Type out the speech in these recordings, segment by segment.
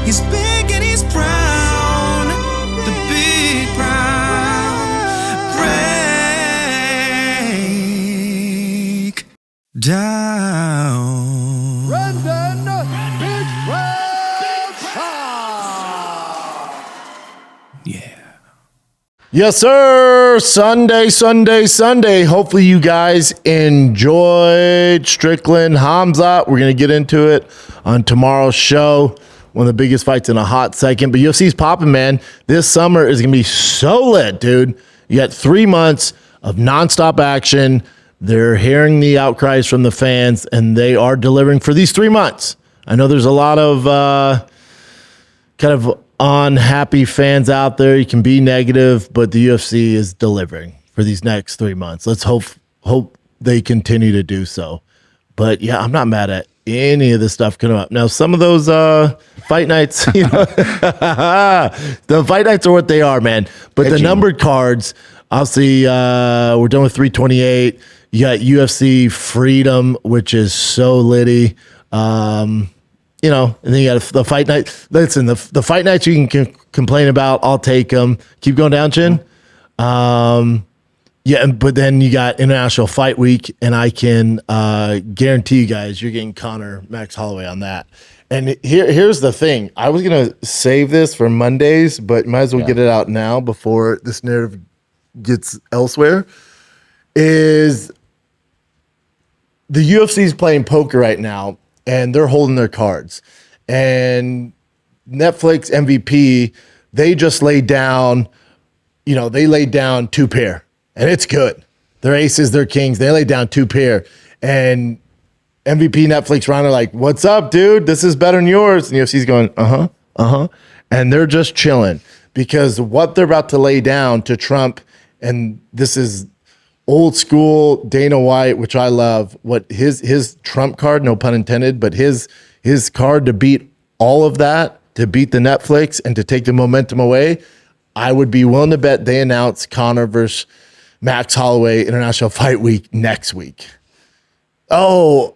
He's big and he's brown, the big brown break down. Brendan Big Brown Schaub. Yeah. Yes, sir. Sunday. Hopefully you guys enjoyed Strickland, Khamzat. We're going to get into it on tomorrow's show. One of the biggest fights in a hot second. But UFC's popping, man. This summer is going to be so lit, dude. You got 3 months of nonstop action. They're hearing the outcries from the fans, and they are delivering for these 3 months. I know there's a lot of kind of unhappy fans out there. You can be negative, but the UFC is delivering for these next 3 months. Let's hope they continue to do so. But yeah, I'm not mad at any of this stuff coming up. Now, some of those fight nights, the fight nights are what they are, man. But the numbered cards, obviously, we're done with 328. You got UFC Freedom, which is so litty. And then you got the fight night. Listen, the fight nights you can complain about, I'll take them. Keep going down, Chin. But then you got International Fight Week, and I can guarantee you guys you're getting Conor Max Holloway on that. And here's the thing. I was going to save this for Mondays, but might as well get it out now before this narrative gets elsewhere, is the UFC's playing poker right now, and they're holding their cards. And Netflix MVP, they just laid down, they laid down 2 pair. And it's good. They're aces, they're kings. They laid down 2 pair. And MVP Netflix Ron are like, what's up, dude? This is better than yours. And UFC's going, And they're just chilling. Because what they're about to lay down to Trump, and this is old school Dana White, which I love, what his Trump card, no pun intended, but his card to beat all of that, to beat the Netflix and to take the momentum away, I would be willing to bet they announce Conor versus Max Holloway International Fight Week next week. Oh,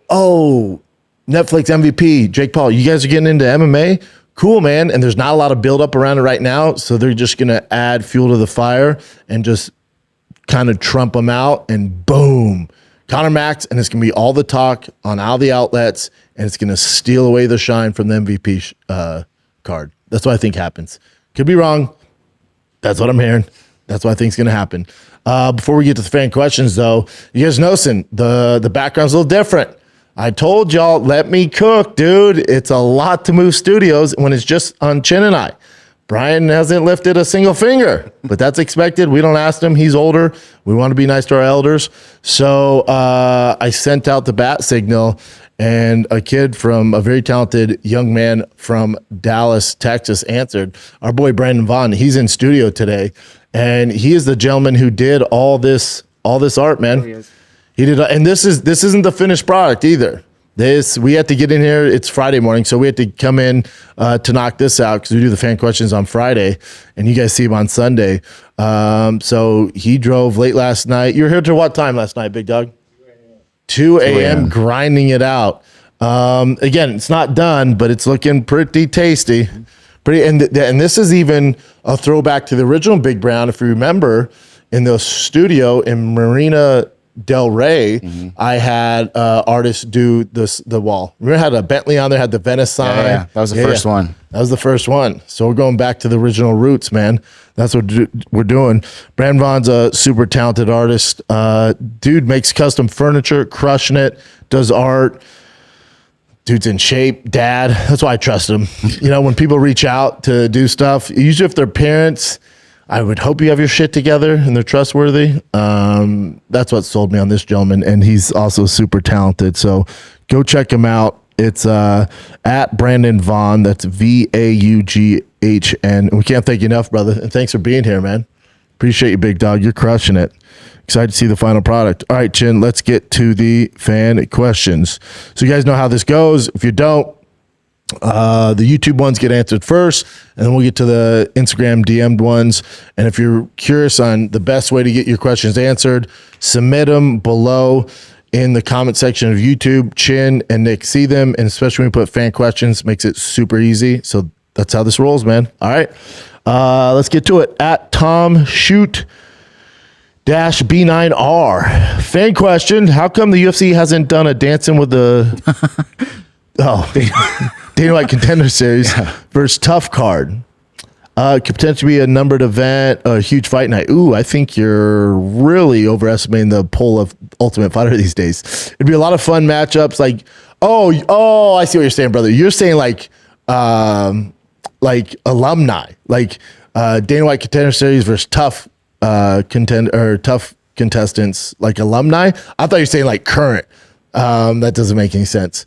Netflix MVP, Jake Paul, you guys are getting into MMA? Cool, man. And there's not a lot of buildup around it right now, so they're just going to add fuel to the fire and just kind of trump them out, and boom, Conor Max, and it's going to be all the talk on all the outlets, and it's going to steal away the shine from the MVP card. That's what I think happens. Could be wrong. That's what I'm hearing. That's what I think is going to happen. Before we get to the fan questions, though, you guys noticing the background's a little different. I told y'all, let me cook, dude. It's a lot to move studios when it's just on Chin and I. Brian hasn't lifted a single finger, but that's expected. We don't ask him. He's older. We want to be nice to our elders. So I sent out the bat signal, and a kid from a very talented young man from Dallas, Texas answered. Our boy Brandon Vaughn, he's in studio today, and he is the gentleman who did all this art, man. Oh, he did, and this isn't the finished product either. We had to get in here. It's Friday morning, so we had to come in to knock this out because we do the fan questions on Friday, and you guys see him on Sunday. So he drove late last night. You were here till what time last night, big dog? 2 a.m. grinding it out. Again, it's not done, but it's looking pretty tasty. And this is even a throwback to the original Big Brown. If you remember, in the studio in Marina Del Rey, I had artists do the wall. Remember, I had a Bentley on there, had the Venice sign. Yeah. That was the first one. That was the first one. So we're going back to the original roots, man. That's what we're doing. Brandon Vaughn's a super talented artist. Dude makes custom furniture, crushing it, does art. Dude's in shape, dad. That's why I trust him. When people reach out to do stuff, usually if they're parents, I would hope you have your shit together and they're trustworthy. That's what sold me on this gentleman, and he's also super talented. So go check him out. It's at Brandon Vaughn. That's VAUGHN. We can't thank you enough, brother. And thanks for being here, man. Appreciate you, big dog. You're crushing it. Excited to see the final product. All right, Chin, let's get to the fan questions. So you guys know how this goes. If you don't, the YouTube ones get answered first, and then we'll get to the Instagram DM'd ones. And if you're curious on the best way to get your questions answered, submit them below in the comment section of YouTube. Chin and Nick see them, and especially when we put fan questions, makes it super easy. So that's how this rolls, man. All right. Let's get to it. At Tom Shoot -B9R. Fan question. How come the UFC hasn't done a Dancing with the Dana White Contender Series versus Tough card? Could potentially be a numbered event, a huge fight night. Ooh, I think you're really overestimating the pull of Ultimate Fighter these days. It'd be a lot of fun matchups. Like, I see what you're saying, brother. You're saying like alumni, like Dana White Contender Series versus tough tough contestants, like alumni. I thought you were saying like current. That doesn't make any sense.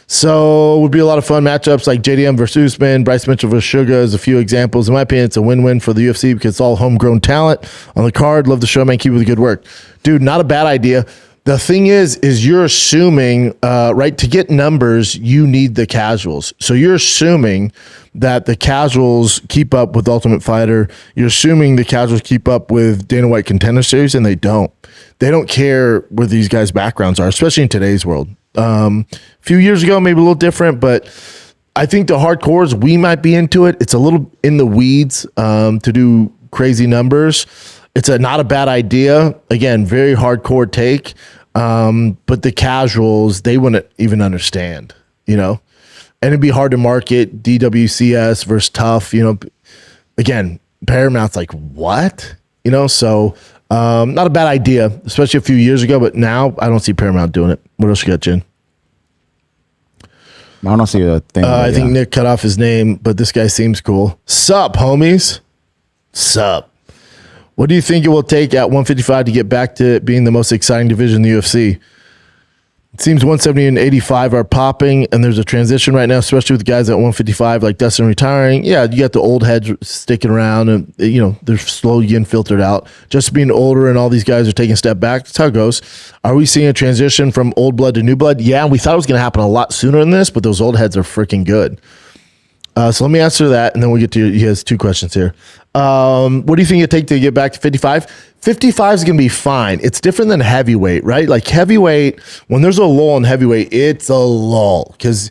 So it would be a lot of fun matchups like JDM versus Usman, Bryce Mitchell versus Sugar as a few examples. In my opinion, it's a win-win for the UFC because it's all homegrown talent on the card. Love the show, man. Keep up the good work. Dude, not a bad idea. The thing is you're assuming, right, to get numbers, you need the casuals. So you're assuming that the casuals keep up with Ultimate Fighter. You're assuming the casuals keep up with Dana White Contender Series, and they don't. They don't care where these guys' backgrounds are, especially in today's world. A few years ago, maybe a little different, but I think the hardcores, we might be into it. It's a little in the weeds to do crazy numbers. It's not a bad idea. Again, very hardcore take. But the casuals, they wouldn't even understand, and it'd be hard to market DWCS versus Tough, again, Paramount's like, what? So not a bad idea, especially a few years ago, but now I don't see Paramount doing it. What else you got, Jen? I don't see a thing. I think Nick cut off his name, but this guy seems cool. Sup, homies? Sup? What do you think it will take at 155 to get back to being the most exciting division in the UFC? It seems 170 and 85 are popping, and there's a transition right now, especially with guys at 155 like Dustin retiring. Yeah, you got the old heads sticking around, and they're slowly getting filtered out. Just being older, and all these guys are taking a step back. That's how it goes. Are we seeing a transition from old blood to new blood? Yeah, we thought it was going to happen a lot sooner than this, but those old heads are freaking good. So let me answer that, and then we'll get to he has two questions here. What do you think it take to get back to 55? 55 is going to be fine. It's different than heavyweight, right? Like heavyweight, when there's a lull in heavyweight, it's a lull because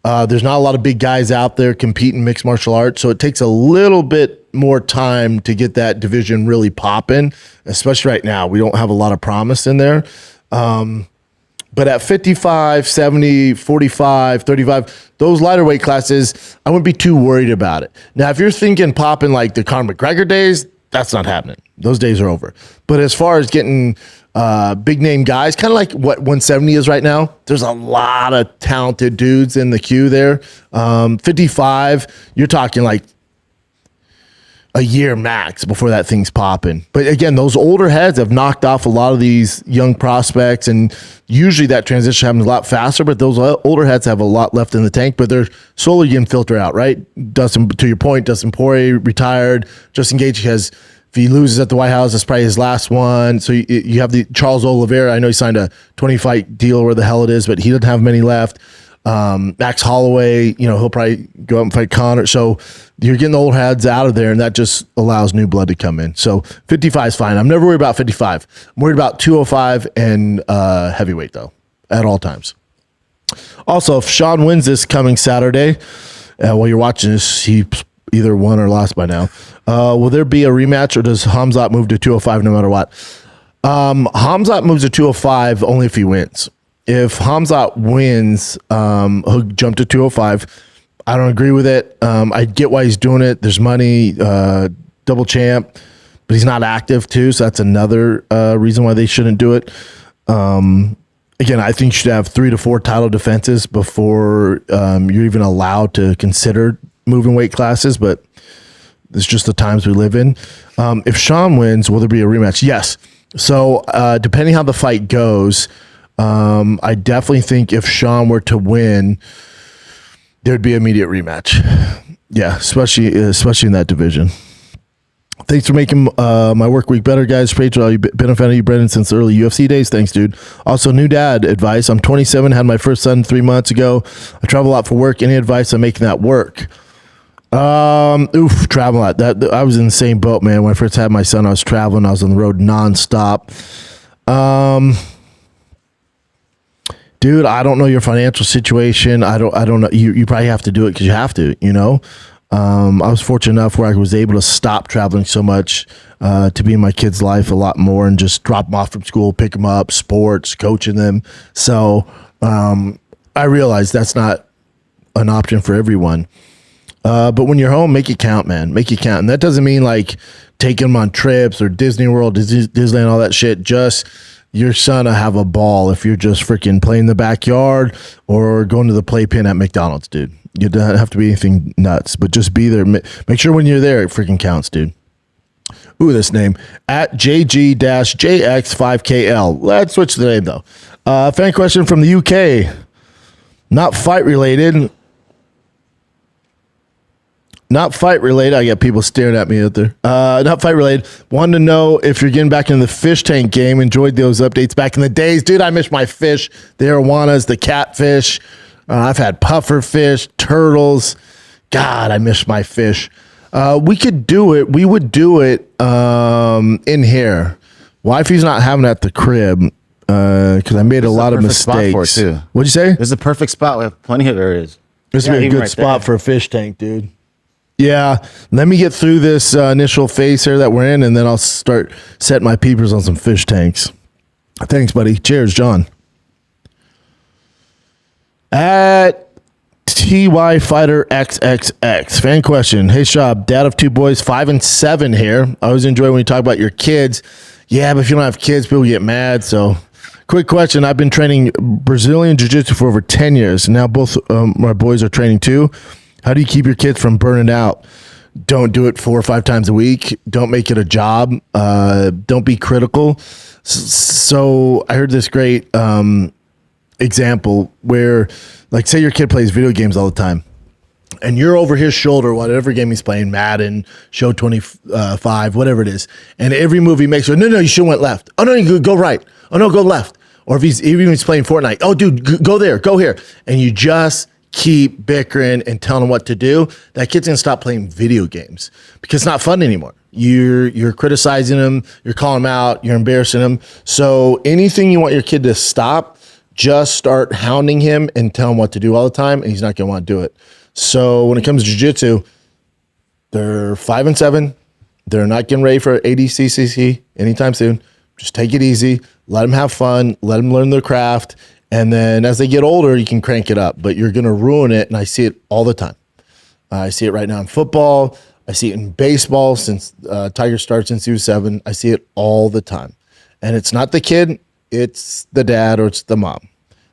there's not a lot of big guys out there competing mixed martial arts. So it takes a little bit more time to get that division really popping, especially right now. We don't have a lot of promise in there. But at 55, 70, 45, 35, those lighter weight classes, I wouldn't be too worried about it. Now, if you're thinking popping like the Conor McGregor days, that's not happening. Those days are over. But as far as getting big name guys, kind of like what 170 is right now, there's a lot of talented dudes in the queue there. 55, you're talking like a year max before that thing's popping. But again, those older heads have knocked off a lot of these young prospects, and usually that transition happens a lot faster, but those older heads have a lot left in the tank, but they're slowly getting filtered out, right? Dustin, to your point, Dustin Poirier retired. Justin Gaethje has, if he loses at the White House, that's probably his last one. So you have the Charles Oliveira. I know he signed a 20-fight deal where the hell it is, but he doesn't have many left. Max Holloway, he'll probably go out and fight Conor. So you're getting the old heads out of there, and that just allows new blood to come in. So 55 is fine. I'm never worried about 55. I'm worried about 205 and heavyweight, though, at all times. Also, if Sean wins this coming Saturday, while you're watching this, he either won or lost by now. Will there be a rematch, or does Khamzat move to 205 no matter what? Khamzat moves to 205 only if he wins. If Khamzat wins, he'll jump to 205. I don't agree with it. I get why he's doing it. There's money, double champ, but he's not active too, so that's another reason why they shouldn't do it. Again, I think you should have 3 to 4 title defenses before you're even allowed to consider moving weight classes, but it's just the times we live in. If Sean wins, will there be a rematch? Yes. So depending how the fight goes, I definitely think if Sean were to win, there'd be an immediate rematch. Yeah, especially in that division. Thanks for making my work week better, guys. Rachel, I've been a fan of you, Brendan, since the early UFC days. Thanks, dude. Also, new dad advice. I'm 27, had my first son 3 months ago. I travel a lot for work. Any advice on making that work? Travel a lot. I was in the same boat, man. When I first had my son, I was traveling. I was on the road nonstop. Dude, I don't know your financial situation. I don't know. You probably have to do it because you have to, I was fortunate enough where I was able to stop traveling so much to be in my kids' life a lot more and just drop them off from school, pick them up, sports, coaching them. So I realized that's not an option for everyone. But when you're home, make it count, man. Make it count. And that doesn't mean like taking them on trips or Disney World, Disneyland, all that shit. Just your son will have a ball if you're just freaking playing in the backyard or going to the playpen at McDonald's, dude. You don't have to be anything nuts, but just be there. Make sure when you're there, it freaking counts, dude. Ooh, this name. At JG-JX5KL. Let's switch the name, though. Fan question from the UK. Not fight related. Not fight related. I got people staring at me out there. Not fight related. Wanted to know if you're getting back into the fish tank game. Enjoyed those updates back in the days. Dude, I miss my fish. The arowanas, the catfish. I've had puffer fish, turtles. God, I miss my fish. We could do it. We would do it in here. Wifey's not having it at the crib because I made a lot of mistakes. For it too. What'd you say? There's a perfect spot. We have plenty of areas. This would be a good spot for a fish tank, dude. Yeah, let me get through this initial phase here that we're in, and then I'll start setting my peepers on some fish tanks. Thanks, buddy. Cheers, John. At TY Fighter XXX. Fan question. Hey, Schaub, dad of two boys, 5 and 7 here. I always enjoy when you talk about your kids. Yeah, but if you don't have kids, people get mad. So, quick question. I've been training Brazilian Jiu-Jitsu for over 10 years. And now both my boys are training too. How do you keep your kids from burning out? Don't do it 4 or 5 times a week. Don't make it a job. Don't be critical. So I heard this great example where, like, say your kid plays video games all the time and you're over his shoulder, whatever game he's playing, Madden, Show 25, whatever it is. And every move he makes, no, you should have went left. Oh, no, you go right. Oh, no, go left. Or if he's playing Fortnite, oh, dude, go there, go here. And you just keep bickering and telling him what to do, that kid's gonna stop playing video games because it's not fun anymore. You're criticizing him, you're calling him out, you're embarrassing him. So anything you want your kid to stop, just start hounding him and tell him what to do all the time, and he's not gonna want to do it. So when it comes to jiu-jitsu, they're 5 and 7. They're not getting ready for ADCCC anytime soon. Just take it easy, let them have fun, let them learn their craft. And then as they get older, you can crank it up, but you're going to ruin it. And I see it all the time. I see it right now in football. I see it in baseball since Tiger started since he was 7. I see it all the time. And it's not the kid, it's the dad or it's the mom.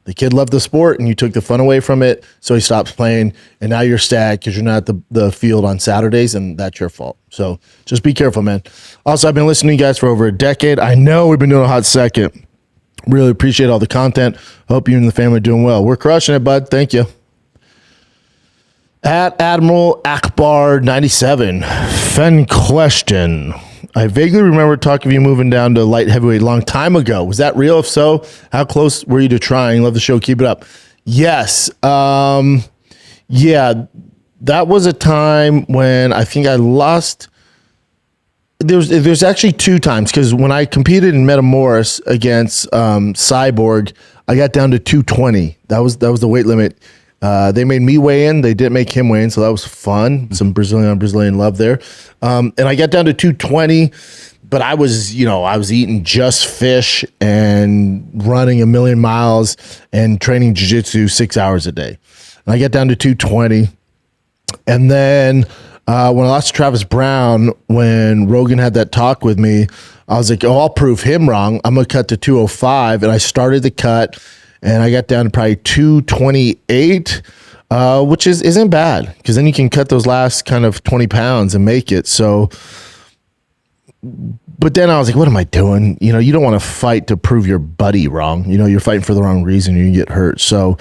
The kid loved the sport and you took the fun away from it, so he stops playing. And now you're sad because you're not at the field on Saturdays, and that's your fault. So just be careful, man. Also, I've been listening to you guys for over a decade. I know we've been doing a hot second. Really appreciate all the content. Hope you and the family are doing well. We're crushing it, bud. Thank you. At Admiral Akbar 97. Fan question. I vaguely remember talking of you moving down to light heavyweight a long time ago. Was that real? If so, how close were you to trying? Love the show. Keep it up. Yes. Yeah, that was a time when I think I lost. There's actually 2 times, because when I competed in Metamoris against Cyborg, I got down to 220. That was the weight limit. They made me weigh in. They didn't make him weigh in, so that was fun. Some Brazilian love there. And I got down to 220, but I was eating just fish and running 1 million miles and training jiu-jitsu 6 hours a day. And I got down to 220. And then when I lost to Travis Brown, when Rogan had that talk with me, I was like, I'll prove him wrong. I'm going to cut to 205. And I started the cut, and I got down to probably 228, which isn't bad, because then you can cut those last kind of 20 pounds and make it. So, but then I was like, what am I doing? You don't want to fight to prove your buddy wrong. You're fighting for the wrong reason. You get hurt. So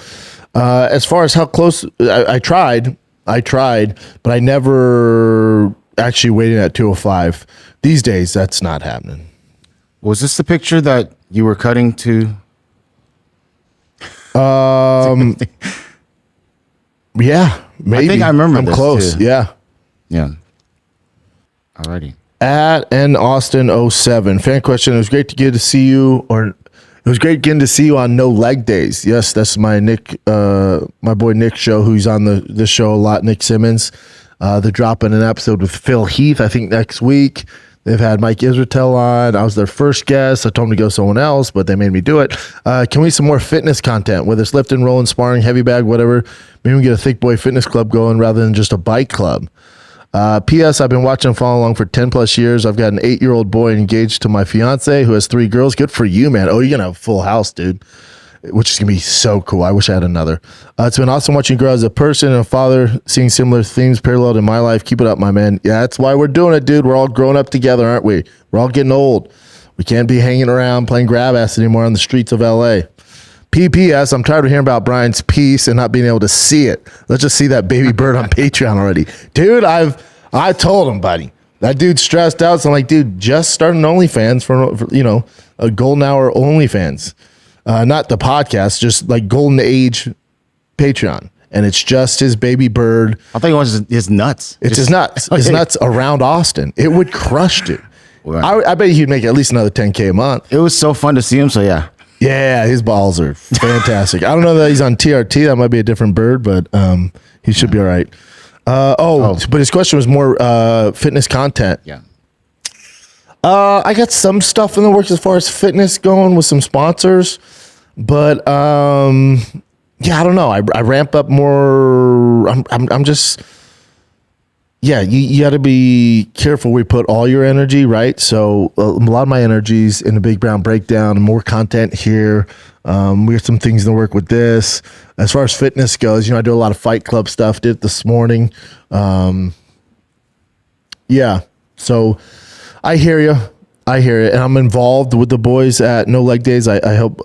as far as how close, I tried, but I never actually weighed in at 205. These days, that's not happening. Was this the picture that you were cutting to? Yeah, maybe. I think I remember I'm this close. too. Yeah. Alrighty. At N Austin 07. Fan question. It was great to see you, it was great getting to see you on No Leg Days. Yes, that's my boy Nick show, who's on this show a lot, Nick Simmons. They're dropping an episode with Phil Heath, I think, next week. They've had Mike Israetel on. I was their first guest. I told them to go someone else, but they made me do it. Can we some more fitness content, whether it's lifting, rolling, sparring, heavy bag, whatever? Maybe we get a Thick Boy Fitness Club going rather than just a bike club. P.S. I've been watching and following along for 10 plus years. I've got an 8-year-old boy engaged to my fiance who has 3 girls. Good for you, man. Oh, you're going to have a full house, dude, which is going to be so cool. I wish I had another. It's been awesome watching you grow as a person and a father, seeing similar themes paralleled in my life. Keep it up, my man. Yeah, that's why we're doing it, dude. We're all growing up together, aren't we? We're all getting old. We can't be hanging around playing grab ass anymore on the streets of L.A. PPS, I'm tired of hearing about Brian's piece and not being able to see it. Let's just see that baby bird on Patreon already. Dude, I told him, buddy. That dude's stressed out. So I'm like, dude, just start an OnlyFans for a golden hour OnlyFans. Not the podcast, just like golden age Patreon. And it's just his baby bird. I thought it was his nuts. It's his nuts. His nuts around Austin. It would crush, dude. Wow. I bet he'd make at least another 10K a month. It was so fun to see him. So yeah. Yeah, his balls are fantastic. I don't know that he's on TRT. That might be a different bird, but he should be all right. But his question was more fitness content. Yeah. I got some stuff in the works as far as fitness going with some sponsors, but yeah, I don't know. I ramp up more. I'm just. Yeah, you got to be careful where you put all your energy, right? So a lot of my energy's in the Big Brown Breakdown, more content here. We have some things in the work with this. As far as fitness goes, I do a lot of Fight Club stuff. Did it this morning. Yeah, so I hear you. And I'm involved with the boys at No Leg Days. I help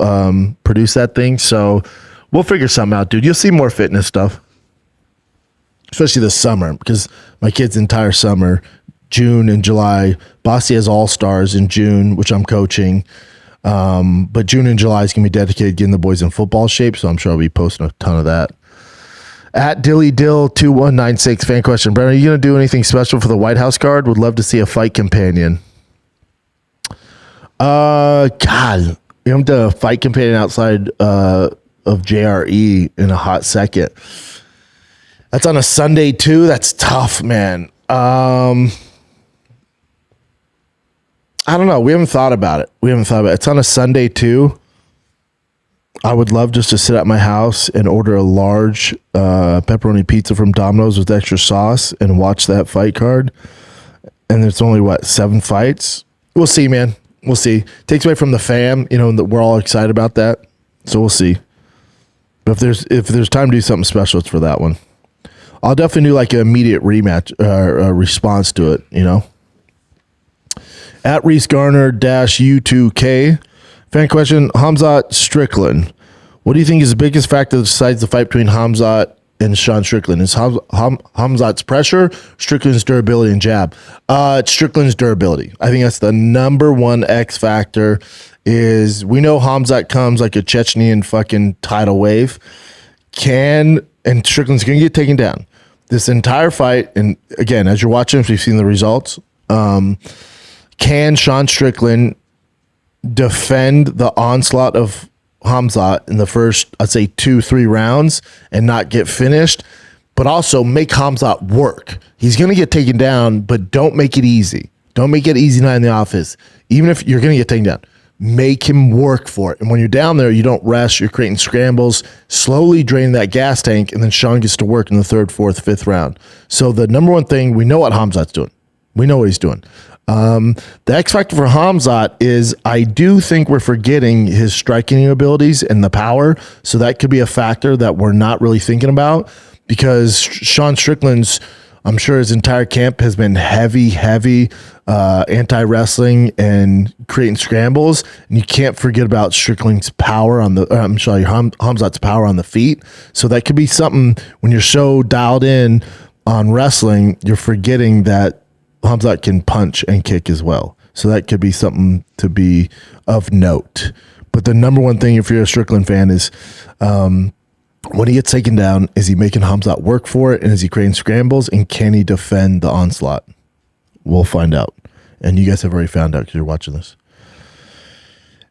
produce that thing. So we'll figure something out, dude. You'll see more fitness stuff. Especially this summer, because my kids' entire summer, June and July, Bossy has All-Stars in June, which I'm coaching. But June and July is going to be dedicated getting the boys in football shape, so I'm sure I'll be posting a ton of that. At DillyDill2196, fan question. Brandon, are you going to do anything special for the White House card? Would love to see a fight companion. God, I'm the fight companion outside of JRE in a hot second. That's on a Sunday too. That's tough, man. I don't know. We haven't thought about it. It's on a Sunday too. I would love just to sit at my house and order a large pepperoni pizza from Domino's with extra sauce and watch that fight card. And there's only 7 fights. We'll see, man. We'll see. Takes away from the fam, we're all excited about that. So we'll see. But if there's time to do something special, it's for that one. I'll definitely do like an immediate rematch response to it, At Reese Garner -U2K. Fan question, Khamzat Strickland. What do you think is the biggest factor that decides the fight between Khamzat and Sean Strickland? Is Khamzat's pressure, Strickland's durability and jab? It's Strickland's durability. I think that's the number one X factor. Is we know Khamzat comes like a Chechnyan fucking tidal wave. And Strickland's going to get taken down. This entire fight, and again, as you're watching, if you've seen the results, can Sean Strickland defend the onslaught of Khamzat in the first, I'd say, 2-3 rounds and not get finished, but also make Khamzat work? He's going to get taken down, but don't make it easy. Don't make it easy night in the office. Even if you're going to get taken down, make him work for it. And when you're down there, you don't rest. You're creating scrambles, slowly drain that gas tank, and then Sean gets to work in the 3rd, 4th, 5th round. So the number one thing, we know what Khamzat's doing. We know what he's doing. The X factor for Khamzat is I do think we're forgetting his striking abilities and the power. So that could be a factor that we're not really thinking about, because Sean Strickland's, I'm sure his entire camp has been heavy anti-wrestling and creating scrambles. And you can't forget about Strickland's power Khamzat's power on the feet. So that could be something when you're so dialed in on wrestling, you're forgetting that Khamzat can punch and kick as well. So that could be something to be of note. But the number one thing, if you're a Strickland fan, is when he gets taken down, is he making Khamzat work for it? And is he creating scrambles? And can he defend the onslaught? We'll find out. And you guys have already found out because you're watching this.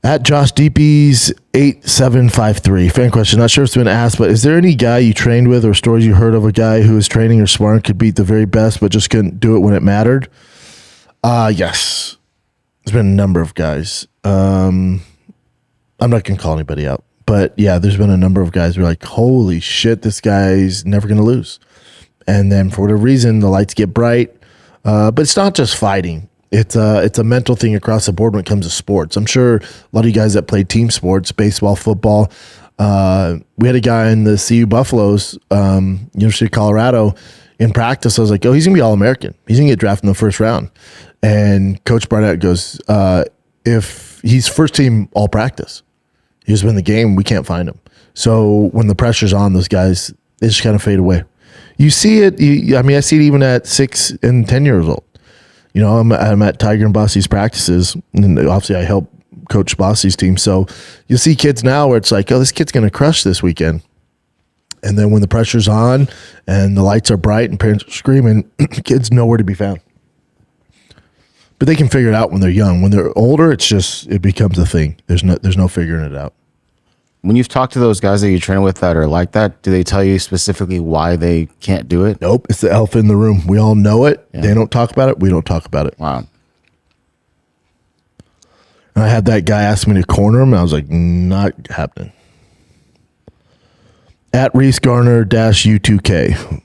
At Josh Deepies 8753. Fan question. Not sure if it's been asked, but is there any guy you trained with or stories you heard of a guy who was training or sparring could beat the very best, but just couldn't do it when it mattered? Yes. There's been a number of guys. I'm not going to call anybody out, but yeah, there's been a number of guys who are like, holy shit, this guy's never going to lose. And then for whatever reason, the lights get bright. But it's not just fighting. It's a mental thing across the board when it comes to sports. I'm sure a lot of you guys that play team sports, baseball, football. We had a guy in the CU Buffaloes, University of Colorado, in practice. I was like, oh, he's going to be All-American. He's going to get drafted in the first round. And Coach Barnett goes, if he's first team all practice, he just win the game, we can't find him. So when the pressure's on, those guys, they just kind of fade away. You see it. I see it even at 6 and 10 years old. You know, I'm at Tiger and Bossy's practices, and obviously I help coach Bossy's team. So you'll see kids now where it's like, oh, this kid's going to crush this weekend. And then when the pressure's on and the lights are bright and parents are screaming, kids nowhere to be found. But they can figure it out when they're young. When they're older, it becomes a thing. There's no figuring it out. When you've talked to those guys that you train with that are like that, do they tell you specifically why they can't do it? Nope. It's the elephant in the room. We all know it. Yeah. They don't talk about it. We don't talk about it. Wow. And I had that guy ask me to corner him, and I was like, not happening. At Reese Garner -U2K.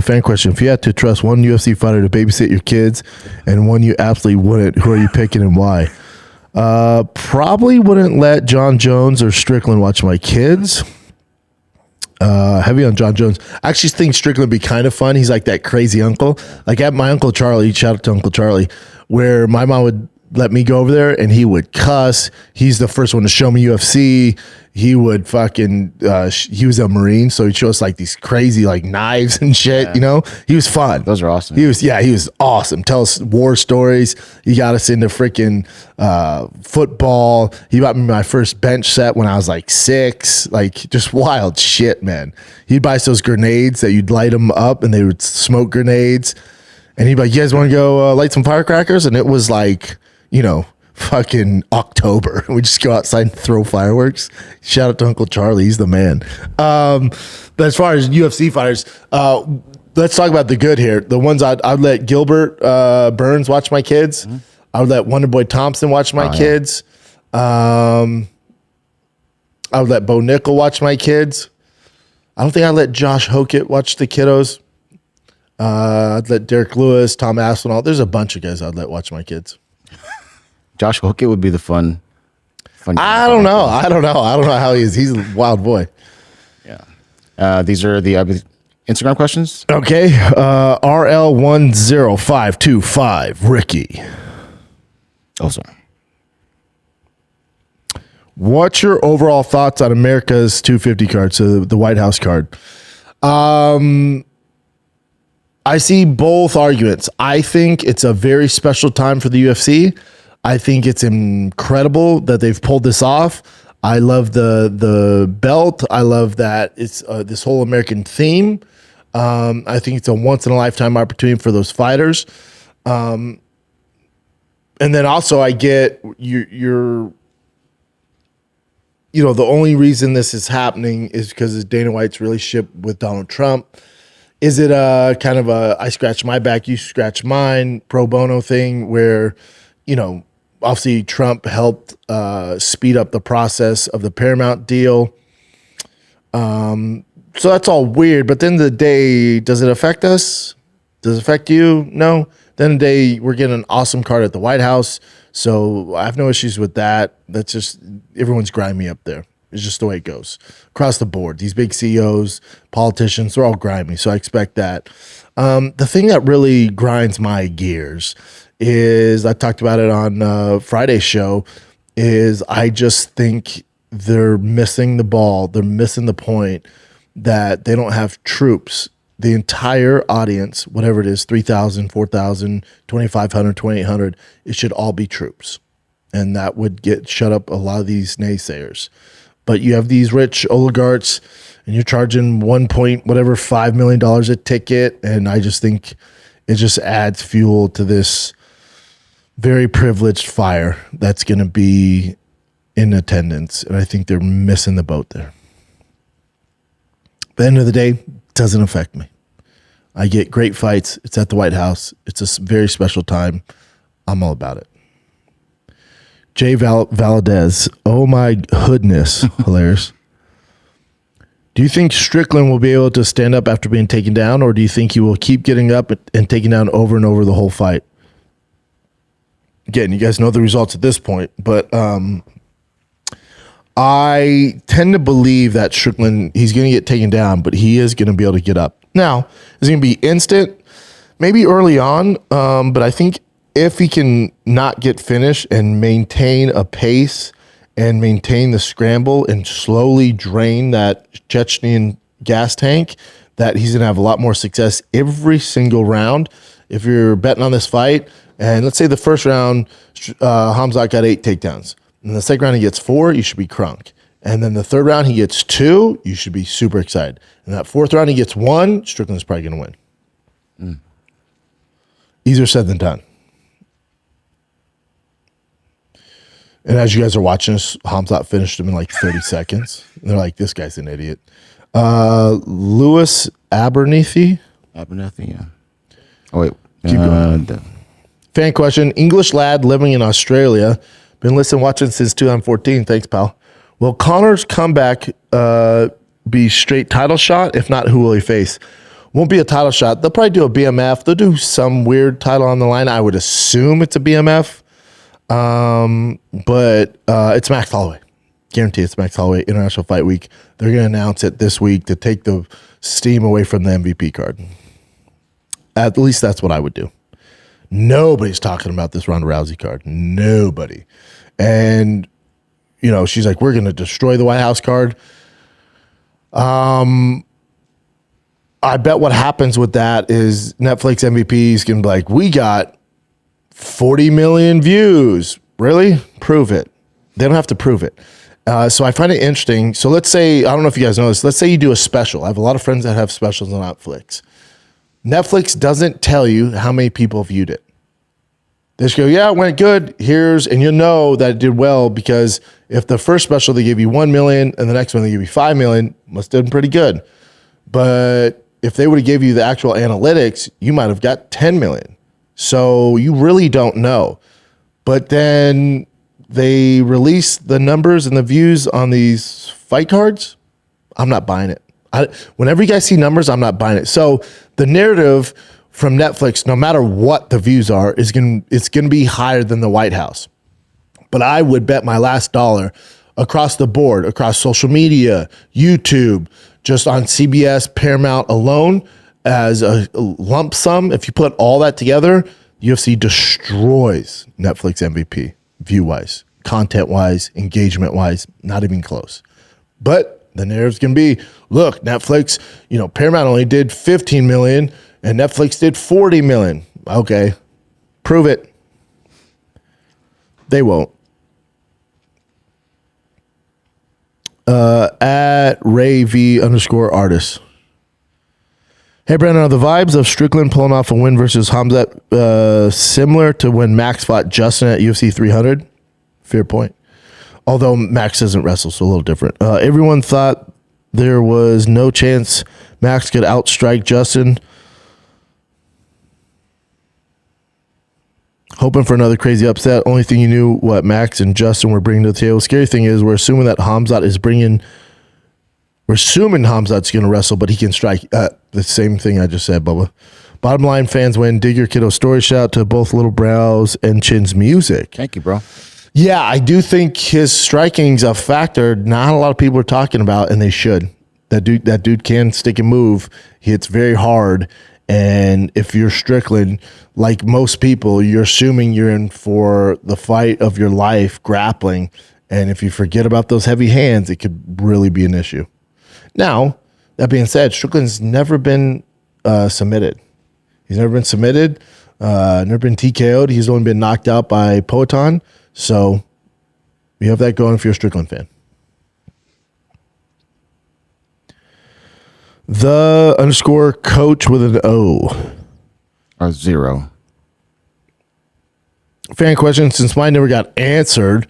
Fan question. If you had to trust one UFC fighter to babysit your kids and one you absolutely wouldn't, who are you picking and why? Probably wouldn't let John Jones or Strickland watch my kids. Heavy on John Jones. I actually think Strickland would be kind of fun. He's like that crazy uncle. Like at my Uncle Charlie, shout out to Uncle Charlie, where my mom would let me go over there and he would cuss. He's the first one to show me UFC. He would fucking, he was a Marine, so he'd show us like these crazy like knives and shit, you know? He was fun. Those are awesome. He was awesome. Tell us war stories. He got us into freaking football. He bought me my first bench set when I was like 6. Like just wild shit, man. He'd buy us those grenades that you'd light them up and they would smoke grenades. And he'd be like, you guys want to go light some firecrackers? And it was like, you know, fucking October. We just go outside and throw fireworks. Shout out to Uncle Charlie. He's the man. But as far as UFC fighters, let's talk about the good here. The ones I'd let Gilbert Burns watch my kids. Mm-hmm. I would let Wonderboy Thompson watch my kids. I would let Bo Nickel watch my kids. I don't think I'd let Josh Hokett watch the kiddos. I'd let Derek Lewis, Tom Aspinall. There's a bunch of guys I'd let watch my kids. Josh Hokett would be the fun. I don't know how he is. He's a wild boy. Yeah. These are the Instagram questions. Okay. RL10525 Ricky. Oh, sorry. What's your overall thoughts on America's 250 card, so the White House card? I see both arguments. I think it's a very special time for the UFC. I think it's incredible that they've pulled this off. I love the belt. I love that it's this whole American theme. I think it's a once in a lifetime opportunity for those fighters. And then also I get the only reason this is happening is because of Dana White's relationship with Donald Trump. Is it a kind of a I scratch my back, you scratch mine pro bono thing where, you know, obviously Trump helped speed up the process of the Paramount deal. So that's all weird. But at the end of the day, does it affect us? Does it affect you? No. At the end of the day, we're getting an awesome card at the White House. So I have no issues with that. That's just, everyone's grimy up there. It's just the way it goes across the board. These big CEOs, politicians, they're all grimy. So I expect that. The thing that really grinds my gears is, I talked about it on Friday's show, is I just think they're missing the ball. They're missing the point that they don't have troops. The entire audience, whatever it is, 3,000, 4,000, 2,500, 2,800, it should all be troops. And that would shut up a lot of these naysayers. But you have these rich oligarchs and you're charging $5 million a ticket. And I just think it just adds fuel to this very privileged fire that's going to be in attendance, and I think they're missing the boat there. At the end of the day, it doesn't affect me. I get great fights. It's at the White House. It's a very special time. I'm all about it. Jay Valadez. Oh my goodness. Hilarious. Do you think Strickland will be able to stand up after being taken down, or do you think he will keep getting up and taking down over and over the whole fight? Again, you guys know the results at this point, but I tend to believe that Strickland, he's going to get taken down, but he is going to be able to get up. Now, is it going to be instant? Maybe early on, but I think if he can not get finished and maintain a pace and maintain the scramble and slowly drain that Chechenian gas tank, that he's going to have a lot more success every single round. If you're betting on this fight, and let's say the first round, Khamzat got 8 takedowns. In the second round, he gets 4, you should be crunk. And then the third round, he gets 2, you should be super excited. And that fourth round, he gets 1, Strickland's probably going to win. Easier said than done. And as you guys are watching this, Khamzat finished him in like 30 seconds. And they're like, this guy's an idiot. Lewis Abernethy, yeah. Oh, wait. Keep going. Fan question. English lad living in Australia. Been listening, watching since 2014. Thanks, pal. Will Conor's comeback be straight title shot? If not, who will he face? Won't be a title shot. They'll probably do a BMF. They'll do some weird title on the line. I would assume it's a BMF. But it's Max Holloway. Guarantee it's Max Holloway, International Fight Week. They're going to announce it this week to take the steam away from the MVP card. At least that's what I would do. Nobody's talking about this Ronda Rousey card. Nobody. And, you know, she's like, we're going to destroy the White House card. I bet what happens with that is Netflix MVPs can be like, we got 40 million views. Really? Prove it. They don't have to prove it. So I find it interesting. So let's say, I don't know if you guys know this. Let's say you do a special. I have a lot of friends that have specials on Netflix. Netflix doesn't tell you how many people viewed it. They just go, yeah, it went good. And you'll know that it did well because if the first special they give you 1 million and the next one they give you 5 million, must have done pretty good. But if they would have gave you the actual analytics, you might have got 10 million. So you really don't know. But then they release the numbers and the views on these fight cards. I'm not buying it. Whenever you guys see numbers, I'm not buying it. So the narrative from Netflix, no matter what the views are, it's going to be higher than the White House. But I would bet my last dollar across the board, across social media, YouTube, just on CBS, Paramount alone, as a lump sum, if you put all that together, UFC destroys Netflix MVP, view-wise, content-wise, engagement-wise, not even close. But the narrative's going to be, look, Netflix, Paramount only did 15 million and Netflix did 40 million. Okay, prove it. They won't. At RayV_artist. Hey, Brandon, are the vibes of Strickland pulling off a win versus Khamzat similar to when Max fought Justin at UFC 300? Fair point. Although Max doesn't wrestle, so a little different. Everyone thought there was no chance Max could outstrike Justin. Hoping for another crazy upset. Only thing you knew what Max and Justin were bringing to the table. Scary thing is we're assuming that Khamzat is bringing... We're assuming Khamzat's going to wrestle, but he can strike. The same thing I just said, Bubba. Bottom line, fans win. Dig your kiddo story. Shout out to both Little Brows and Chin's music. Thank you, bro. Yeah, I do think his striking's a factor not a lot of people are talking about, and they should. That dude can stick and move. He hits very hard. And if you're Strickland, like most people, you're assuming you're in for the fight of your life, grappling. And if you forget about those heavy hands, it could really be an issue. Now, that being said, Strickland's never been submitted. He's never been submitted, never been TKO'd. He's only been knocked out by Poatan. So you have that going if you're a Strickland fan. The_coach with an O. Or 0. Fan question, since mine never got answered,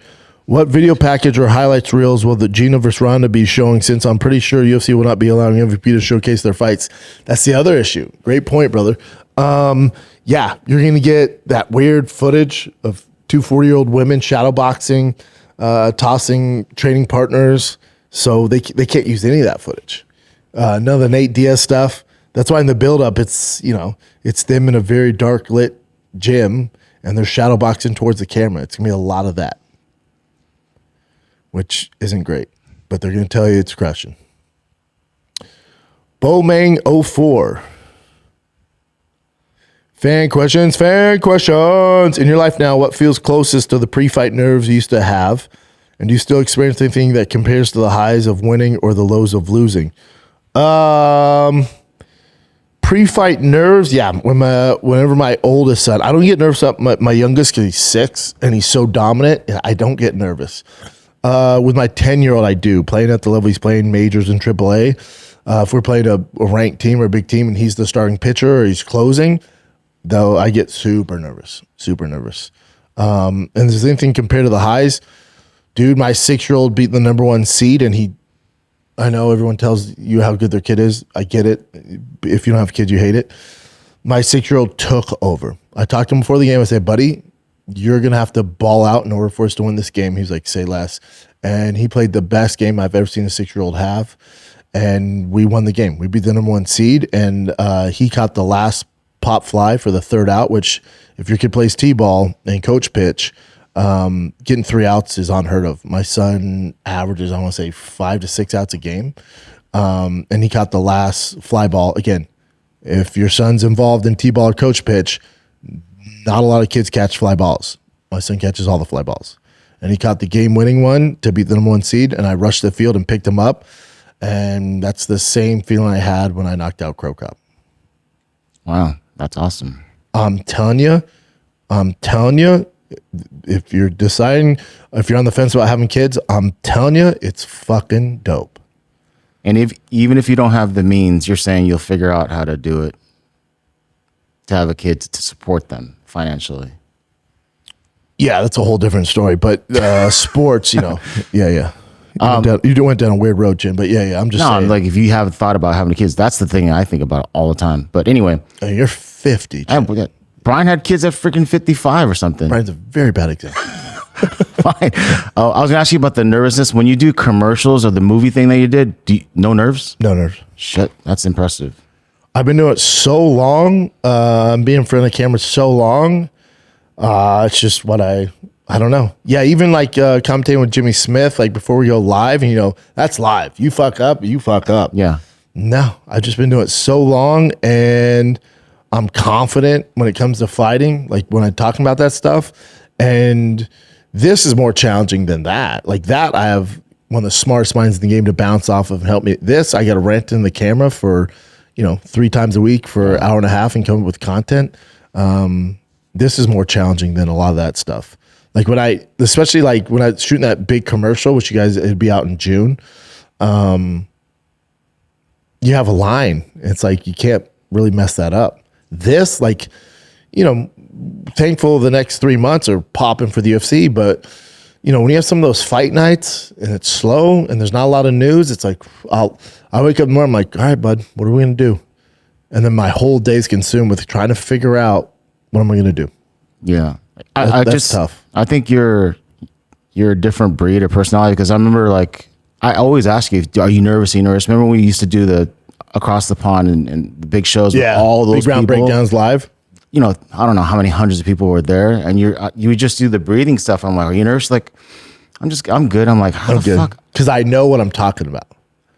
What video package or highlights reels will the Gina vs. Ronda be showing, since I'm pretty sure UFC will not be allowing MVP to showcase their fights? That's the other issue. Great point, brother. Yeah, you're going to get that weird footage of 2 40-year-old women shadow boxing, tossing training partners. So they can't use any of that footage. None of the Nate Diaz stuff. That's why in the build-up, it's them in a very dark lit gym, and they're shadow boxing towards the camera. It's going to be a lot of that, which isn't great, but they're going to tell you it's crushing. Bowmang04. Fan questions. In your life now, what feels closest to the pre-fight nerves you used to have? And do you still experience anything that compares to the highs of winning or the lows of losing? Pre-fight nerves, yeah. Whenever my oldest son, I don't get nervous up my youngest because he's 6 and he's so dominant. I don't get nervous. With my 10-year-old, I do. Playing at the level he's playing, majors in AAA. If we're playing a ranked team or a big team and he's the starting pitcher or he's closing, though, I get super nervous. And if there's anything compared to the highs, dude, my 6-year-old beat the number 1 seed, and I know everyone tells you how good their kid is. I get it. If you don't have kids, you hate it. My 6-year-old took over. I talked to him before the game. I said, buddy, you're going to have to ball out in order for us to win this game. He was like, say less. And he played the best game I've ever seen a 6-year-old have. And we won the game. We beat the number 1 seed, and he caught the last pop fly for the 3rd out, which if your kid plays T-ball and coach pitch, getting 3 outs is unheard of. My son averages, I want to say, 5 to 6 outs a game. And he caught the last fly ball. Again, if your son's involved in T-ball or coach pitch, not a lot of kids catch fly balls. My son catches all the fly balls. And he caught the game-winning one to beat the number 1 seed, and I rushed the field and picked him up. And that's the same feeling I had when I knocked out Crow Cop. Wow, that's awesome. I'm telling you, if you're deciding, if you're on the fence about having kids, I'm telling you, it's fucking dope. And even if you don't have the means, you're saying you'll figure out how to do it to have a kid to support them financially. Yeah, that's a whole different story. But sports, yeah. You went down a weird road, Jim. But yeah. I'm just saying. Like if you haven't thought about having kids, that's the thing I think about all the time. But anyway, you're 50. Brian had kids at freaking 55 or something. Brian's a very bad example. Fine. Oh, I was gonna ask you about the nervousness when you do commercials or the movie thing that you did. No nerves? No nerves. Shit, that's impressive. I've been doing it so long. Being in front of the camera so long. It's just what I don't know. Yeah, even like commentating with Jimmy Smith, like before we go live, and that's live. You fuck up. Yeah. No, I've just been doing it so long, and I'm confident when it comes to fighting, like when I'm talking about that stuff. And this is more challenging than that. Like that, I have one of the smartest minds in the game to bounce off of and help me. This, I got to rent in the camera for, 3 times a week for an hour and a half and come up with content. This is more challenging than a lot of that stuff. Like especially like when I was shooting that big commercial, which it'd be out in June. You have a line. It's like, you can't really mess that up. This, like, thankful the next 3 months are popping for the UFC, but when you have some of those fight nights and it's slow and there's not a lot of news, it's like I wake up in the morning, I'm like, all right, bud, what are we gonna do? And then my whole day's consumed with trying to figure out what am I gonna do. Yeah, that's tough. I think you're a different breed of personality, because I remember, like, I always ask you, are you nervous? Remember when we used to do the Across the Pond and the big shows with all those big round people? breakdowns live. I don't know how many hundreds of people were there, and you would just do the breathing stuff. I'm like, are you nervous? Like, I'm good. I'm like, how the fuck? Because I know what I'm talking about.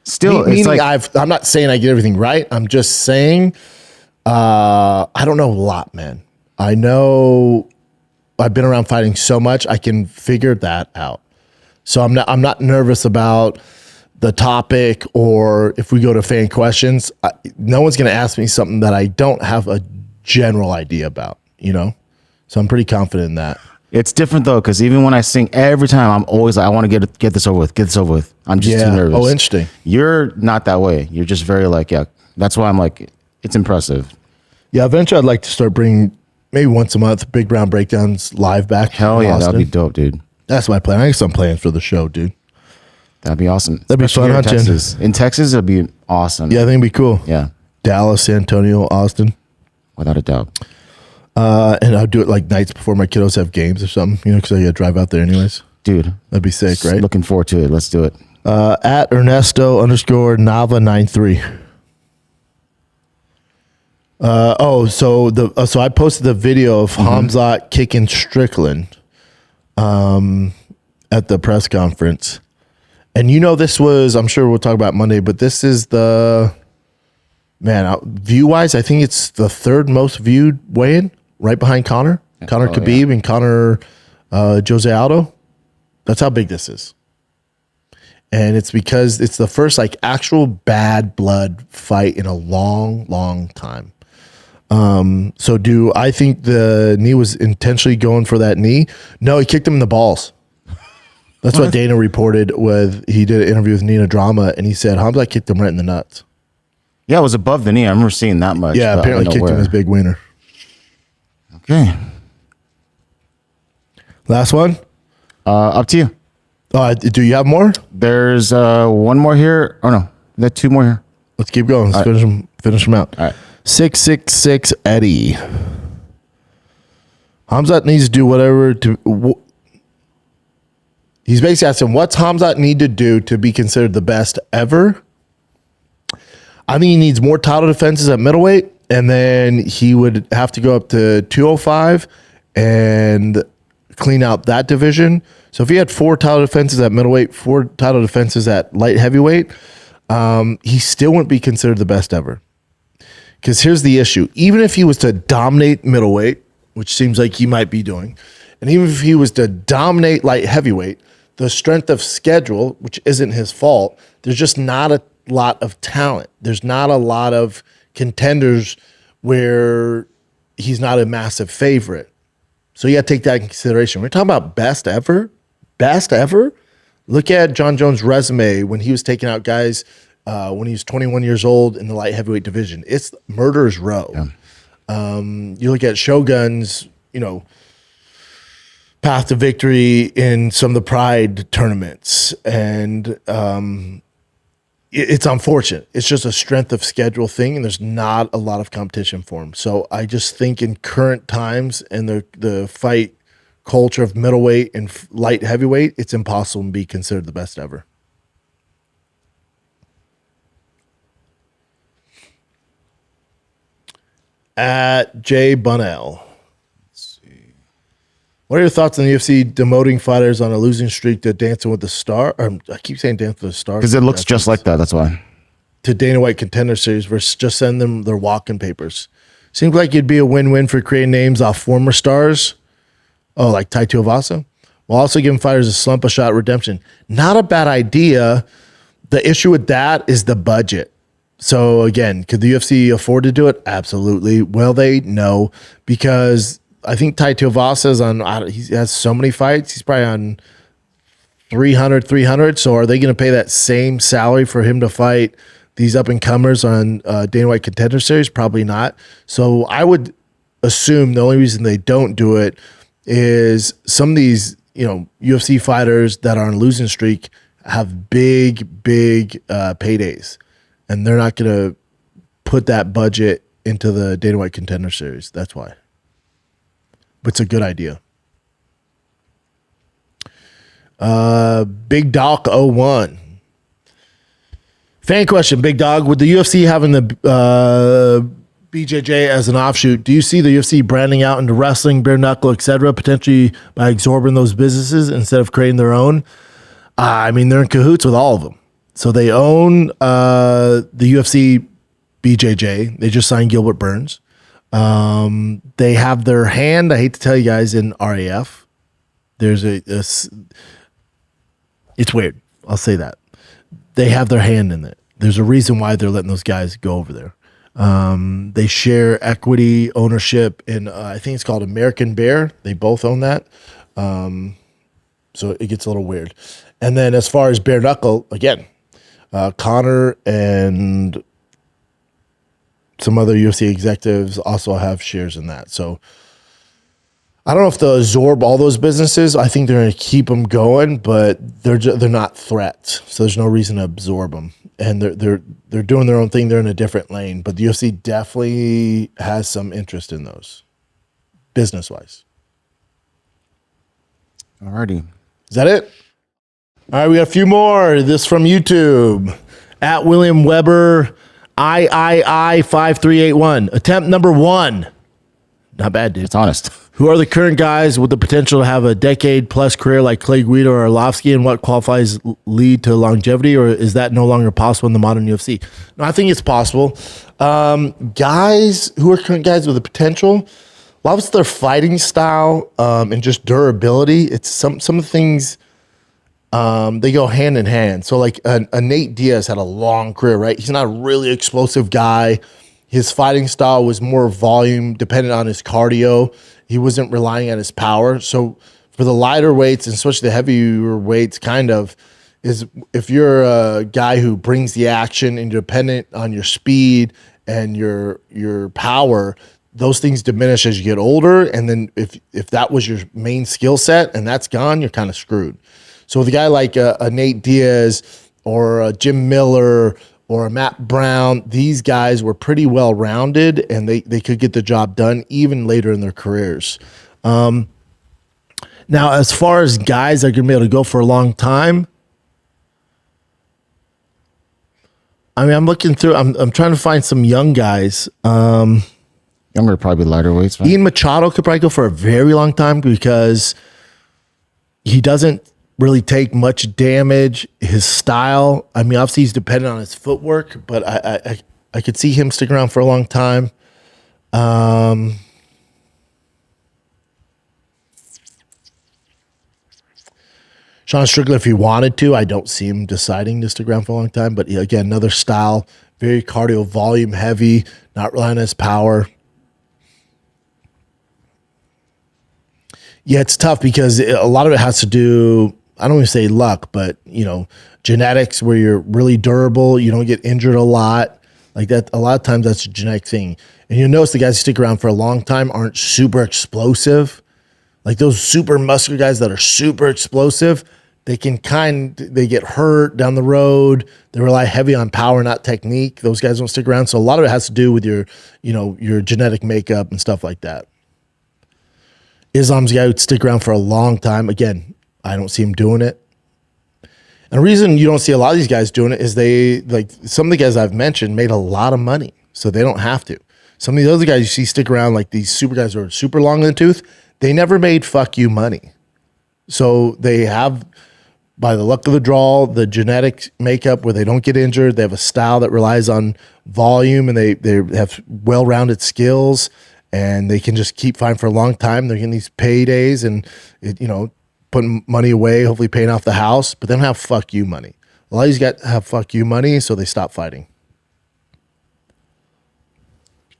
Still, meaning it's like, I'm not saying I get everything right. I'm just saying I don't know a lot, man. I know I've been around fighting so much, I can figure that out. So I'm not nervous about the topic, or if we go to fan questions, no one's going to ask me something that I don't have a general idea about, So I'm pretty confident in that. It's different though, because even when I sing, every time I'm always like, I want to get this over with. I'm just too nervous. Oh, interesting. You're not that way. You're just very like, yeah. That's why I'm like, it's impressive. Yeah, eventually I'd like to start bringing maybe once a month big round breakdowns live back. Hell yeah, that'd be dope, dude. That's my plan. I got some plans for the show, dude. That'd be awesome. That'd be Especially fun, here in Texas. In Texas, it'd be awesome. Yeah, I think it'd be cool. Yeah. Dallas, San Antonio, Austin. Without a doubt. And I'll do it like nights before my kiddos have games or something, because I got to drive out there anyways. Dude. That'd be sick, right? Looking forward to it. Let's do it. At Ernesto_Nava93. So I posted the video of Khamzat kicking Strickland at the press conference. And this was, I'm sure we'll talk about Monday, but this is view-wise, I think it's the third most viewed weigh-in, right behind Conor. Conor Khabib and Conor Jose Aldo. That's how big this is. And it's because it's the first actual bad blood fight in a long, long time. So do I think the knee was intentionally going for that knee? No, he kicked him in the balls. That's what Dana reported he did an interview with Nina Drama, and he said Khamzat kicked him right in the nuts. Yeah, it was above the knee. I remember seeing that much. Yeah, apparently kicked him his big winner. Okay. Last one? Up to you. Do you have more? There's one more here. Oh, no. There's two more here. Let's keep going. Let's finish them out. All right. 666 Eddie. Khamzat needs to do whatever to... He's basically asking, what's Khamzat need to do to be considered the best ever? I think he needs more title defenses at middleweight, and then he would have to go up to 205 and clean out that division. So if he had 4 title defenses at middleweight, 4 title defenses at light heavyweight, he still wouldn't be considered the best ever. Because here's the issue. Even if he was to dominate middleweight, which seems like he might be doing, and even if he was to dominate light heavyweight, the strength of schedule, which isn't his fault, there's just not a lot of talent. There's not a lot of contenders where he's not a massive favorite. So you got to take that in consideration. We're talking about best ever. Best ever? Look at John Jones' resume when he was taking out guys when he was 21 years old in the light heavyweight division. It's murderer's row. Yeah. You look at Shogun's, path to victory in some of the Pride tournaments, and it's unfortunate. It's just a strength of schedule thing, and there's not a lot of competition for him. So I just think in current times and the fight culture of middleweight and light heavyweight, it's impossible to be considered the best ever. At Jay Bunnell. What are your thoughts on the UFC demoting fighters on a losing streak to Dancing with the Star? I keep saying Dancing with the Stars. Because it looks just like that. That's why. To Dana White Contender Series versus just send them their walking papers. Seems like it'd be a win-win for creating names off former stars. Oh, like Tai Tuivasa. While also giving fighters a slump of shot redemption. Not a bad idea. The issue with that is the budget. So again, could the UFC afford to do it? Absolutely. Will they? No. Because I think Tai Tuivasa he has so many fights. He's probably on 300. So are they going to pay that same salary for him to fight these up-and-comers on Dana White Contender Series? Probably not. So I would assume the only reason they don't do it is some of these, UFC fighters that are on a losing streak have big paydays. And they're not going to put that budget into the Dana White Contender Series. That's why. But it's a good idea. Big Doc 01. Fan question, Big Dog. With the UFC having the BJJ as an offshoot, do you see the UFC branding out into wrestling, bare knuckle, etc., potentially by absorbing those businesses instead of creating their own? They're in cahoots with all of them. So they own the UFC BJJ. They just signed Gilbert Burns. They have their hand, I hate to tell you guys, in RAF. There's it's weird. I'll say that. They have their hand in it. There's a reason why they're letting those guys go over there. They share equity ownership in, I think it's called American Bear. They both own that. So it gets a little weird. And then as far as bare knuckle, again, Conor and some other UFC executives also have shares in that. So I don't know if they'll absorb all those businesses. I think they're going to keep them going, but they're not threats. So there's no reason to absorb them. And they're doing their own thing. They're in a different lane. But the UFC definitely has some interest in those, business wise. Alrighty. Is that it? All right, we got a few more. This from YouTube. At William Weber, III5381. Attempt number 1. Not bad, dude. It's honest. Who are the current guys with the potential to have a decade-plus career like Clay Guida or Arlovsky, and what qualifies lead to longevity, or is that no longer possible in the modern UFC? No, I think it's possible. Guys who are current guys with the potential, a lot of it's their fighting style and just durability. It's some of the things, they go hand in hand. So like a Nate Diaz had a long career, right? He's not a really explosive guy. His fighting style was more volume, dependent on his cardio. He wasn't relying on his power. So for the lighter weights, and especially the heavier weights, is if you're a guy who brings the action and you're dependent on your speed and your power, those things diminish as you get older. And then if that was your main skill set and that's gone, you're kind of screwed. So with a guy like a Nate Diaz or a Jim Miller or a Matt Brown, these guys were pretty well-rounded, and they could get the job done even later in their careers. Now, as far as guys that are going to be able to go for a long time, I mean, I'm looking through. I'm trying to find some young guys. Younger, probably lighter weights. Right? Ian Machado could probably go for a very long time because he doesn't really take much damage. His style, I mean, obviously he's dependent on his footwork, but I could see him stick around for a long time. Sean Strickland, if he wanted to, I don't see him deciding to stick around for a long time. But again, another style, very cardio volume heavy, not relying on his power. Yeah, it's tough because a lot of it has to do, I don't even say luck, but genetics where you're really durable, you don't get injured a lot. Like that, a lot of times that's a genetic thing. And you'll notice the guys who stick around for a long time aren't super explosive. Like those super muscular guys that are super explosive, they get hurt down the road. They rely heavy on power, not technique. Those guys don't stick around. So a lot of it has to do with your genetic makeup and stuff like that. Islam's a guy who'd stick around for a long time. Again, I don't see him doing it. And the reason you don't see a lot of these guys doing it is some of the guys I've mentioned made a lot of money, so they don't have to. Some of the other guys you see stick around, like these super guys who are super long in the tooth, they never made fuck you money. So they have, by the luck of the draw, the genetic makeup where they don't get injured. They have a style that relies on volume, and they have well-rounded skills. And they can just keep fighting for a long time. They're getting these paydays and, putting money away, hopefully paying off the house, but they don't have fuck you money. A lot of these guys have fuck you money, so they stop fighting.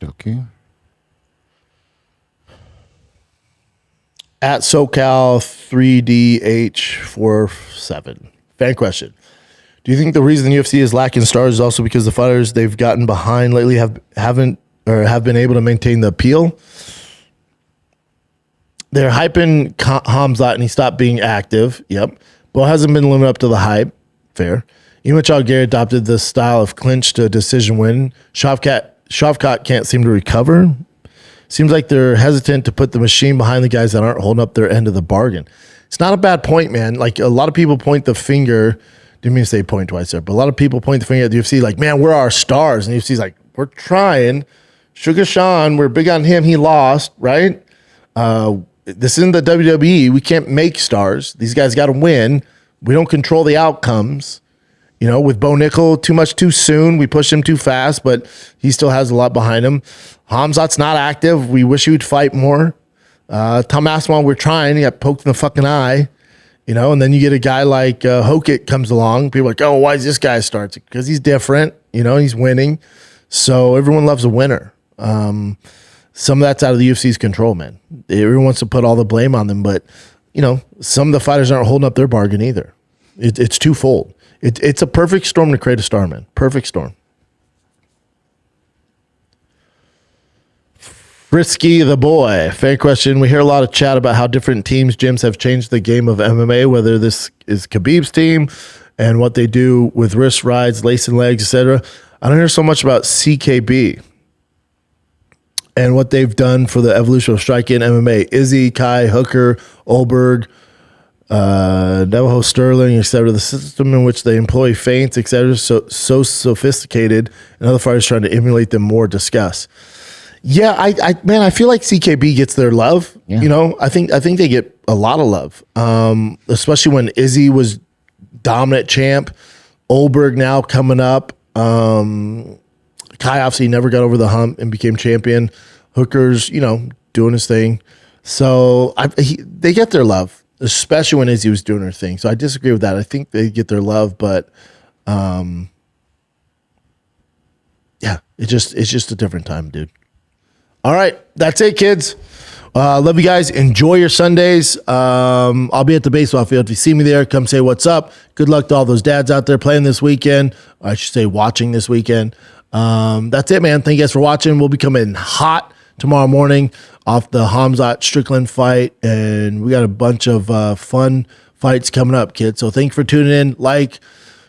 Okay. At SoCal 3DH47. Fan question. Do you think the reason the UFC is lacking stars is also because the fighters they've gotten behind lately have been able to maintain the appeal? They're hyping Khamzat and he stopped being active. Yep. Bo hasn't been living up to the hype. Fair. Imachal Gary adopted the style of clinch to decision win. Shavkat can't seem to recover. Seems like they're hesitant to put the machine behind the guys that aren't holding up their end of the bargain. It's not a bad point, man. Like a lot of people point the finger. Didn't mean to say point twice there, but a lot of people point the finger at the UFC like, man, we're our stars. And the UFC's like, we're trying. Sugar Sean, we're big on him. He lost, right? This isn't the WWE. We can't make stars. These guys got to win. We don't control the outcomes. With Bo Nickel, too much too soon. We pushed him too fast, but he still has a lot behind him. Khamzat's not active. We wish he would fight more. Tom Aspinall, we're trying. He got poked in the fucking eye. And then you get a guy like Hokit comes along. People are like, oh, why is this guy starts? Because he's different. He's winning. So everyone loves a winner. Some of that's out of the UFC's control, man. Everyone wants to put all the blame on them, but some of the fighters aren't holding up their bargain either. It's twofold. It's a perfect storm to create a star, man. Perfect storm. Frisky the boy. Fan question. We hear a lot of chat about how different teams, gyms have changed the game of MMA, whether this is Khabib's team and what they do with wrist rides, lace and legs, etc. I don't hear so much about CKB and what they've done for the evolution of striking MMA. Izzy, Kai, Hooker, Olberg, Navajo Sterling, etc. The system in which they employ feints, etc. So sophisticated, and other fighters trying to emulate them more. Discuss. Yeah, I feel like CKB gets their love. Yeah. You know, I think they get a lot of love, especially when Izzy was dominant champ. Olberg now coming up. Kai obviously never got over the hump and became champion. Hooker's, doing his thing. So they get their love, especially when Izzy was doing her thing. So I disagree with that. I think they get their love, but yeah, it's just a different time, dude. All right, that's it, kids. Love you guys. Enjoy your Sundays. I'll be at the baseball field. If you see me there, come say what's up. Good luck to all those dads out there playing this weekend. I should say watching this weekend. That's it, man. Thank you guys for watching. We'll be coming hot tomorrow morning off the Khamzat Strickland fight, and we got a bunch of fun fights coming up, kids. So thank you for tuning in. Like,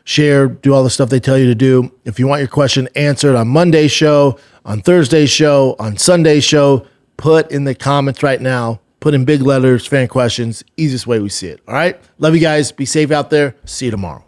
share, do all the stuff they tell you to do. If you want your question answered on Monday's show, on Thursday's show, on Sunday's show, put in the comments right now. Put in big letters, fan questions. Easiest way we see it. All right? Love you guys. Be safe out there. See you tomorrow.